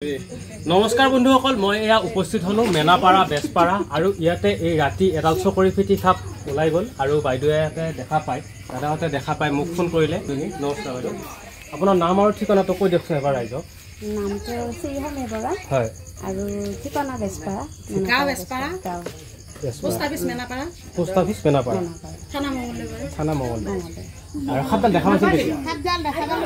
नमस्कार बंधुসকল मैं एया उपस्थित हलो मेनापारा बेसपारा और इते राति एडाल चकरी फेटी साप ओलाई गल और बाइदेउते देखा पाए दादाहते देखा पाए मुख फोन करिले नमस्कार बाइदेउ आपनार नाम और ठिकानाটো কৈ দেখছো এবাৰ ৰাইজক नामটো শ্ৰীহমে বৰা হয় আৰু ঠিকনা বেসপাৰা গাঁও বেসপাৰা গাঁও পোষ্ট অফিস মেনাপাৰা থানা মঙ্গলদৈ আৰু খাপডাল দেখা পাইছিল দেখি খাপডাল দেখা গল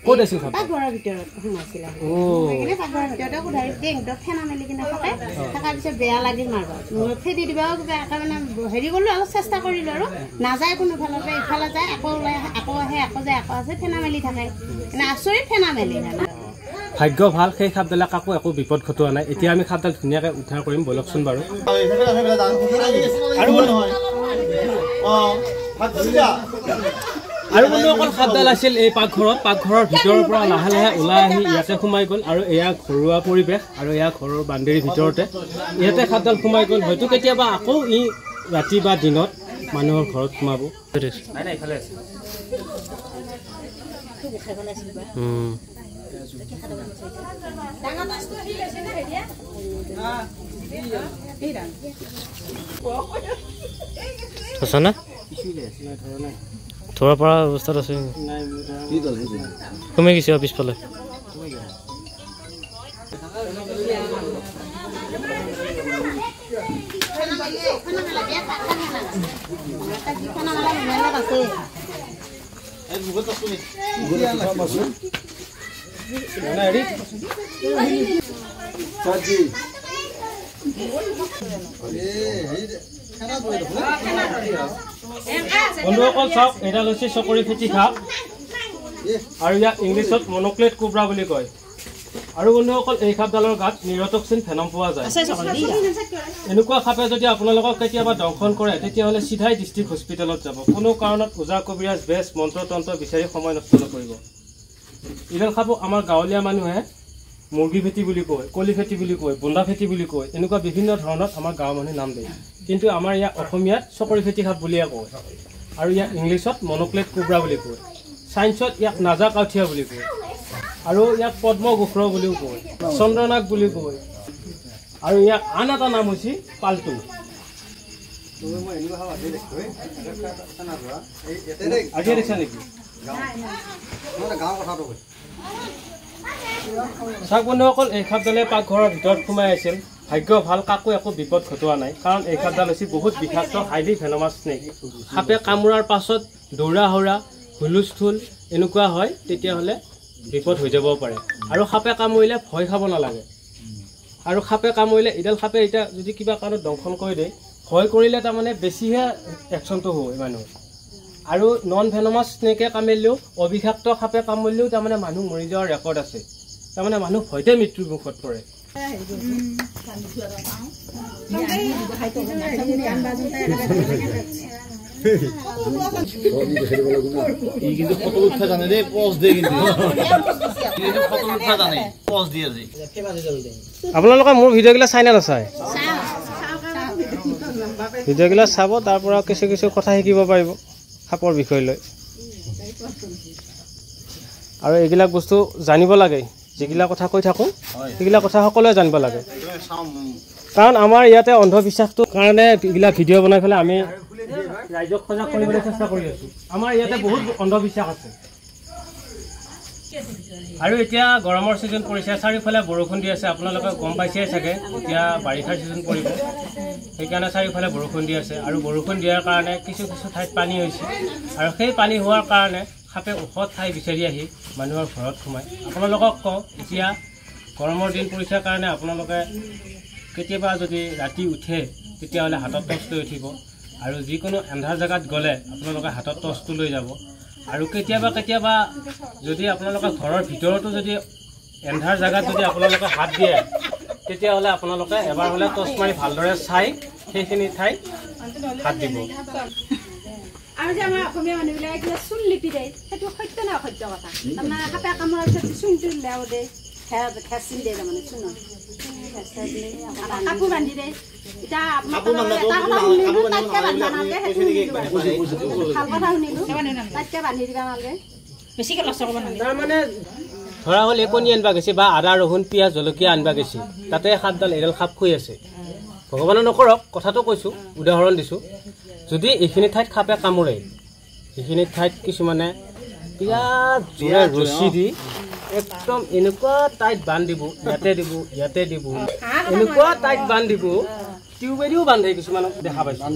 ক'ত আছিল খাপ ঘৰৰ ভিতৰত সোমাইছিল ও এনে ঘৰৰ ভিতৰতে কোঠাৰি দেং দ ফেনা মেলি কিনে থাকে থাকাৰ পিছত বেয়া লাগিল মাৰবা মোৰ ফেদি দিবাও কিবা মানে হেৰি গলো অলপ চেষ্টা কৰিলো আৰু নাযায় কোনো ফালৰ পৰা ইফালে যায় আকৌ ওলাই আকৌ আহে আকৌ যায় আকৌ আছে ফেনা মেলি থাকে এনে আচৰিত ফেনা মেলি না ভাগ্য ভাল সেই খাপডালে কাকো একো বিপদ ঘটোৱা নাই এতিয়া আমি খাপডাল ধুনীয়াকৈ উদ্ধাৰ কৰিম বলকচোন বাৰু আৰু বন্ধুসকল খাপডাল আছিল এই পাকঘৰৰ ভিতৰৰ পৰা লাহে লাহে ওলাই আহি ইয়াতে সোমাই গ'ল আৰু এয়া ঘৰুৱা পৰিৱেশ আৰু এয়া ঘৰৰ বাউণ্ডেৰীৰ ভিতৰতে ইয়াতে খাপডাল সোমাই গ'ল হয়তো কেতিয়াবা আকৌ ই ৰাতি বা দিনত মানুহৰ ঘৰত সোমাব না ধৰা পৰা অৱস্থাত আছে কমে গৈছে পিছফালে বন্ধুসকল চাওক এডাল হৈছে চকৰি ফেটি সাপ আৰু ইয়াক ইংলিছত মনোক্লেট কোব্ৰা বুলি কয় আৰু বন্ধুসকল এই সাপডালৰ গাত নিৰটক্সিন ভেনম পোৱা যায় এনেকুৱা সাপে যদি আপোনালোকক কেতিয়াবা দংশন কৰে তেতিয়াহ'লে চিধাই ডিষ্ট্ৰিক্ট হস্পিটেলত যাব কোনো কাৰণত ওজা কবিৰাজ বেজ মন্ত্ৰতন্ত্ৰ বিচাৰি সময় নষ্ট নকৰিব ইডাল সাপক আমাৰ গাঁৱলীয়া মানুহে মুৰ্গী ফেটি বুলি কয় কলি ফেটি বুলি কয় বুন্দা ফেটি বুলি কয় এনেকুৱা বিভিন্ন ধৰণৰ আমাৰ গাঁৱৰ মানুহে নাম দিয়ে কিন্তু আমাৰ ইয়াত অসমীয়াত চকৰি ফেটি সাপ বুলিয়ে কয় আৰু ইয়াক ইংলিছত মনোক্লেট কোব্ৰা বুলি কয় সায়েন্সত ইয়াক নাজা কাউথিয়া বুলি কয় আৰু ইয়াক পদ্ম গোখৰ বুলিও কয় চন্দ্ৰনাগ বুলি কয় আৰু ইয়াক আন এটা নাম হৈছে পালটু আজি দেখিছা নেকি চাওক বন্ধুসকল এই সাপডালে পাকঘৰৰ ভিতৰত সোমাই আছিল ভাগ্য ভাল কাকো একো বিপদ ঘটোৱা নাই কাৰণ এই সাপডাল হৈছে বহুত বিষাক্ত হাইলি ভেনমাছ স্নেক সাপে কামোৰাৰ পাছত দৌৰা হৰা হুলস্থুল এনেকুৱা হয় তেতিয়াহ'লে বিপদ হৈ যাব পাৰে আৰু সাপে কামুৰিলে ভয় খাব নালাগে আৰু সাপে কামুৰিলে এডাল সাপে এতিয়া যদি কিবা কাৰণত দংশন কৰি দিয়ে ভয় কৰিলে তাৰমানে বেছিহে একশ্যনটো হয় মানুহৰ আৰু নন ভেনমাছ স্নেকে কামুৰিলেও অবিষাক্ত সাপে কামুৰিলেও তাৰমানে মানুহ মৰি যোৱাৰ ৰেকৰ্ড আছে তাৰমানে মানুহ ভয়তে মৃত্যুৰ মুখত পৰে আপোনালোকে মোৰ ভিডিঅ'গিলা চাই নে নাচায় ভিডিঅ'গিলা চাব তাৰ পৰা কিছু কিছু কথা শিকিব পাৰিব সাপৰ বিষয় লৈ আৰু এইবিলাক বস্তু জানিব লাগে যিগিলা কথা কৈ থাকোঁ সেইগিলা কথা সকলোৱে জানিব লাগে কাৰণ আমাৰ ইয়াতে অন্ধবিশ্বাসটোৰ কাৰণে এইগিলা ভিডিঅ' বনাই পেলাই আমি ৰাইজক সজাগ কৰিবলৈ চেষ্টা কৰি আছোঁ আমাৰ ইয়াতে বহুত অন্ধবিশ্বাস আছে আৰু এতিয়া গৰমৰ ছিজন পৰিছে চাৰিওফালে বৰষুণ দি আছে আপোনালোকে গম পাইছে চাগে এতিয়া বাৰিষাৰ ছিজন পৰিব সেইকাৰণে চাৰিওফালে বৰষুণ দি আছে আৰু বৰষুণ দিয়াৰ কাৰণে কিছু কিছু ঠাইত পানী হৈছে আৰু সেই পানী হোৱাৰ কাৰণে সাপে ওখ ঠাই বিচাৰি আহি মানুহৰ ঘৰত সোমায় আপোনালোকক কওঁ এতিয়া গৰমৰ দিন পৰিছে কাৰণে আপোনালোকে কেতিয়াবা যদি ৰাতি উঠে তেতিয়াহ'লে হাতত টৰ্চ লৈ উঠিব আৰু যিকোনো এন্ধাৰ জেগাত গ'লে আপোনালোকে হাতত টৰ্চটো লৈ যাব আৰু কেতিয়াবা যদি আপোনালোকে ঘৰৰ ভিতৰতো যদি এন্ধাৰ জেগাত যদি আপোনালোকে হাত দিয়ে তেতিয়াহ'লে আপোনালোকে এবাৰ হ'লে টৰ্চ মাৰি ভালদৰে চাই সেইখিনি ঠাইত হাত দিব আৰু যে আমাৰ অসমীয়া মানুহবিলাকে চূণ লিপি দিয়ে সেইটো সত্য নে অসত্য কথা তাৰমানে সাপে কামোৰাৰ পিছত চূণটো লেও দিয়ে খেচিন দিয়ে তাৰমানে চূণত কাপোৰ বান্ধি দিয়ে এটা ভাল কথা শুনিলোঁ তাতকৈ বান্ধি দিবা নালাগে বেছিকৈ কষ্ট কৰিব নালাগে তাৰমানে ধৰা হ'ল একনি আনবা গৈছে বা আদা ৰহুন পিঁয়াজ জলকীয়া আনবা গৈছে তাতে সাপডাল এডাল সাপ শুই আছে ভগৱানে নকৰক কথাটো কৈছোঁ উদাহৰণ দিছোঁ যদি এইখিনি ঠাইত সাপে কামোৰে এইখিনি ঠাইত কিছুমানে পিঁয়াজ জোৰে ৰছী দি একদম এনেকুৱা টাইট বান্ধ দিব ইয়াতে দিব এনেকুৱা টাইট বান্ধ দিব টিউবেদিও বান্ধে কিছুমানক দেখা পাইছোঁ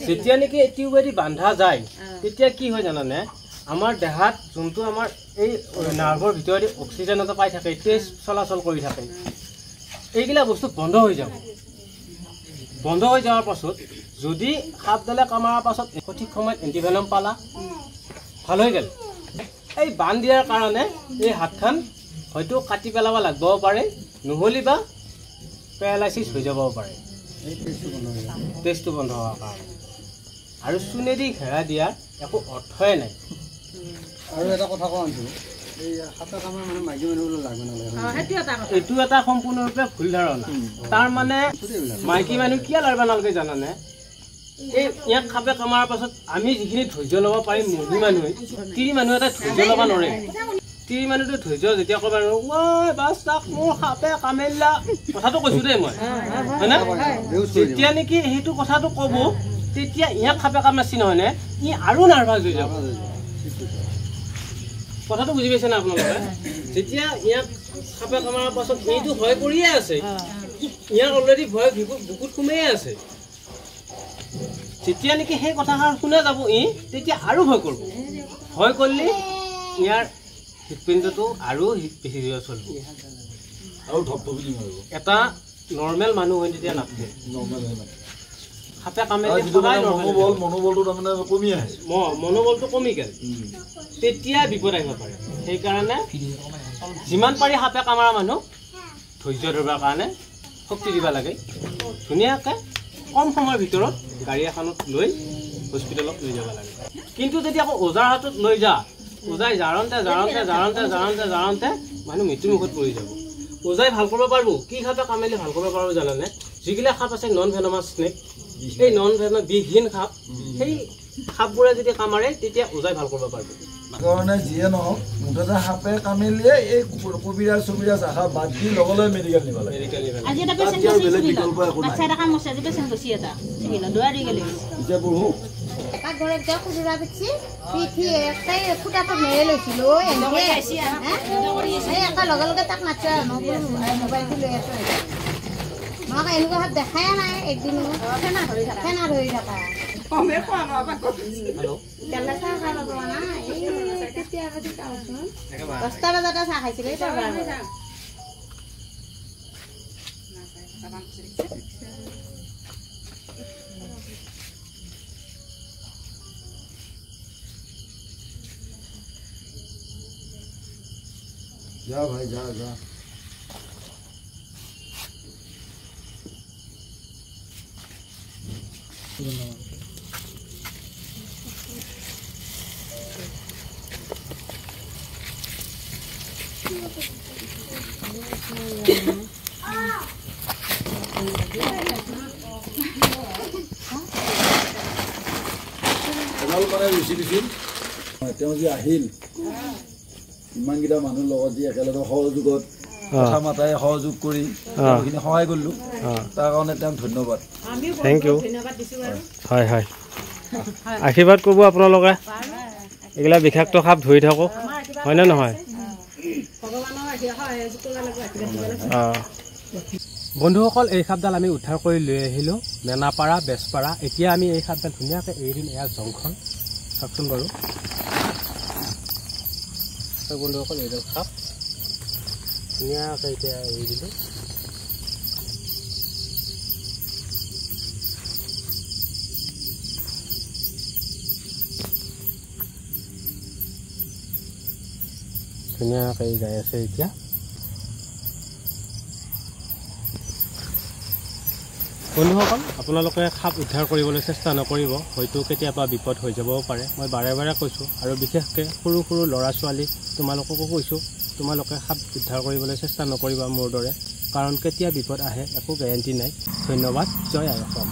যেতিয়া নেকি এই টিউবেদি বান্ধা যায় তেতিয়া কি হয় জানানে আমাৰ দেহাত যোনটো আমাৰ এই নাৰ্ভৰ ভিতৰেদি অক্সিজেন এটা পাই থাকে তেজ চলাচল কৰি থাকে এইগিলা বস্তু বন্ধ হৈ যাব বন্ধ হৈ যোৱাৰ পাছত যদি সাপডালে কামাৰ পাছত সঠিক সময়ত এণ্টিভেনম পালা ভাল হৈ গ'ল এই বান্ধ দিয়াৰ কাৰণে এই হাতখন হয়তো কাটি পেলাব লাগিব পাৰে নহ'লে বা পেৰালাইচিছ হৈ যাব পাৰে তেজটো বন্ধ হোৱাৰ কাৰণে আৰু চুনেদি ঘেৰা দিয়াৰ একো অৰ্থই নাই আৰু এটা কথা কোৱা এই সাপে কামোৰা মানে মাইকী মানুহলৈ লাগবে নালাগে এইটো এটা সম্পূৰ্ণৰূপে ভুল ধাৰণা তাৰ মানে মাইকী মানুহ কিয় লাৰিব নালাগে জানানে এই ইয়াক সাপে কামাৰ পাছত আমি যিখিনি ধৈৰ্য ল'ব পাৰিম মহিলা মানুহে তিৰি মানুহ এটা ধৈৰ্য ল'ব নোৱাৰে তিৰি মানুহটো ধৈৰ্য যেতিয়া ক'ব নোৱাৰো ঐ বাছ তাক মোৰ সাপে কামেলা কথাটো কৈছোঁ দেই মই হয়নে যেতিয়া নেকি সেইটো কথাটো ক'ব তেতিয়া ইয়াক সাপে কামাইছি নহয়নে ই আৰু নাৰ্ভাছ হৈ যাব কথাটো বুজি পাইছে না আপোনালোকে যেতিয়া ইয়াক সাপে কামাৰ পাছত এইটো ভয় কৰিয়ে আছে ইয়াক অলৰেডি ভয় বুকুত সোমাইয়ে আছে যেতিয়া নেকি সেই কথাষাৰ শুনা যাব তেতিয়া আৰু ভয় কৰিব ভয় কৰিলে ইয়াৰ হৃদপিণ্ডটো আৰু বেছি জোৰে চলিব আৰু ধপধপি মাৰিব এটা নৰ্মেল মানুহ হৈ তেতিয়া নাথাকে সাপে কামুৰিলে মনোবলটো তাৰমানে কমি আহে মনোবলটো কমি গ'ল তেতিয়া বিপদ আহিব পাৰে সেইকাৰণে যিমান পাৰি সাপে কামৰা মানুহ ধৈৰ্য ধৰিবৰ কাৰণে শক্তি দিব লাগে ধুনীয়াকৈ কম সময়ৰ ভিতৰত গাড়ী এখনত লৈ হস্পিটেলত লৈ যাব লাগে কিন্তু যদি আকৌ ওজাৰ হাতত লৈ যা ওজাই জাৰণতে মানুহ মৃত্যুমুখত পৰি যাব ওজাই ভাল কৰিব পাৰিব কি সাপে কামুৰিলে ভাল কৰিব পাৰিব জানানে যিগিলা সাপ আছে নন ভেনমাছ স্নেক এই নন ভেনমাছ বিষহীন সাপ সেই সাপবোৰে যদি কামাৰে তেতিয়া ওজাই ভাল কৰিব পাৰিব কাৰণে যিয়ে নহওক মুঠতে সাপে কামুৰিলে এই কবিৰাজ চবিৰাজ আশা বাদ দি লগলৈ মেডিকেল নিব লাগে আজি এটা পেচেণ্ট বাচ্চা এটা কামছে আজি পেচেণ্ট বসি এটা সিগিলা দোয়া দি গেলে এতিয়া বহু কাক ঘরে যা খুদুরা বিছি পিঠি একটাই ফুটাটো মেরে লইছিল ওই এনে আইছি হ্যাঁ একা লগে লগে তাক নাচা মোবাইলটো লৈ আছে মাক এনেকুৱা হাত দেখাই নাই একদিন ফেনা ধৰি থাকা কমে কোৱা না হেল্ল কেলা চাহ খাব না এই কেতিয়া আজি কাউছন 10টা বজাতে চাহ খাইছিলে जा भाई जा তেওঁ যে আহিল ইমানকেইটা মানুহৰ লগত যি একেলগে সহযোগত কথা মাতাই সহযোগ কৰি সেইখিনি সহায় কৰিলোঁ তাৰ কাৰণে তেওঁক ধন্যবাদ থেংক ইউ হয় হয় আশীৰ্বাদ কৰিব আপোনালোকে এইগিলা বিষাক্ত সাপ ধৰি থাকক হয়নে নহয় বন্ধুসকল এই সাপডাল আমি উদ্ধাৰ কৰি লৈ আহিলোঁ মেনাপাৰা বেজপাৰা এতিয়া আমি এই সাপডাল ধুনীয়াকৈ এৰি দিম এয়া জংঘল চাওকচোন বাৰু বন্ধুসকল এইডাল সাপ ধুনীয়াকৈ এতিয়া এৰি দিলোঁ ধুনীয়াকৈ যাই আছে এতিয়া বন্ধুসকল আপোনালোকে সাপ উদ্ধাৰ কৰিবলৈ চেষ্টা নকৰিব হয়তো কেতিয়াবা বিপদ হৈ যাবও পাৰে মই বাৰে বাৰে কৈছোঁ আৰু বিশেষকৈ সৰু সৰু ল'ৰা ছোৱালী তোমালোককো কৈছোঁ তোমালোকে সাপ উদ্ধাৰ কৰিবলৈ চেষ্টা নকৰিবা মোৰ দৰে কাৰণ কেতিয়া বিপদ আহে একো গেৰেণ্টি নাই ধন্যবাদ জয় আই অসম